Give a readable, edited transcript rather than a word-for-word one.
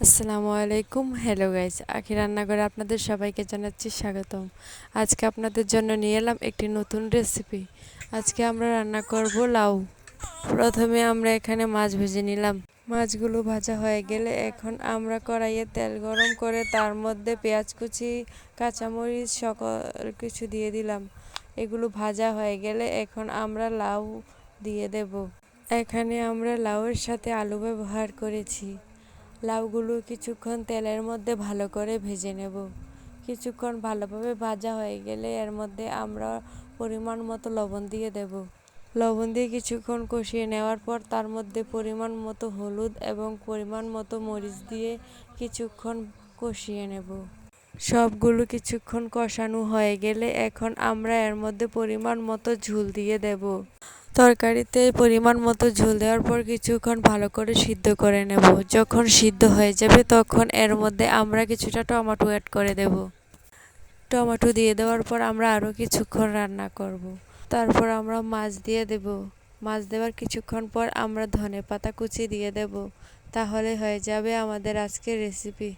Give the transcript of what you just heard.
আসসালামু আলাইকুম। Hello guys, আখি রান্নাঘরে আপনাদের সবাইকে জানাচ্ছি স্বাগতম। আজকে আপনাদের জন্য নিয়ে এলাম একটি নতুন রেসিপি। আজকে আমরা রান্না করব লাউ। প্রথমে আমরা এখানে মাছ ভেজে নিলাম। মাছগুলো ভাজা হয়ে গেলে এখন আমরা কড়াইয়ে তেল গরম করে তার মধ্যে পেঁয়াজ কুচি, কাঁচামরিচ সকল কিছু দিয়ে দিলাম। এগুলো ভাজা হয়ে গেলে এখন আমরা লাউ দিয়ে দেব। এখানে আমরা লাউয়ের সাথে আলু ব্যবহার করেছি। লাউগুলো কিছুক্ষণ তেলের মধ্যে ভালো করে ভেজে নেব। কিছুক্ষণ ভালোভাবে ভাজা হয়ে গেলে এর মধ্যে আমরা পরিমাণ মতো লবণ দিয়ে দেব। লবণ দিয়ে কিছুক্ষণ কষিয়ে নেওয়ার পর তার মধ্যে পরিমাণ মতো হলুদ এবং পরিমাণ মতো মরিচ দিয়ে কিছুক্ষণ কষিয়ে নেব। সবগুলো কিছুক্ষণ কষানো হয়ে গেলে এখন আমরা এর মধ্যে পরিমাণ মতো ঝোল দিয়ে দেব। তরকারিতে পরিমাণ মতো ঝোল দেওয়ার পর কিছুক্ষণ ভালো করে সিদ্ধ করে নেব। যখন সিদ্ধ হয়ে যাবে তখন এর মধ্যে আমরা কিছুটা টমেটো অ্যাড করে দেব। টমেটো দিয়ে দেওয়ার পর আমরা আরও কিছুক্ষণ রান্না করব। তারপর আমরা মাছ দিয়ে দেব। মাছ দেওয়ার কিছুক্ষণ পর আমরা ধনেপাতা কুচি দিয়ে দেব। তাহলে হয়ে যাবে আমাদের আজকের রেসিপি।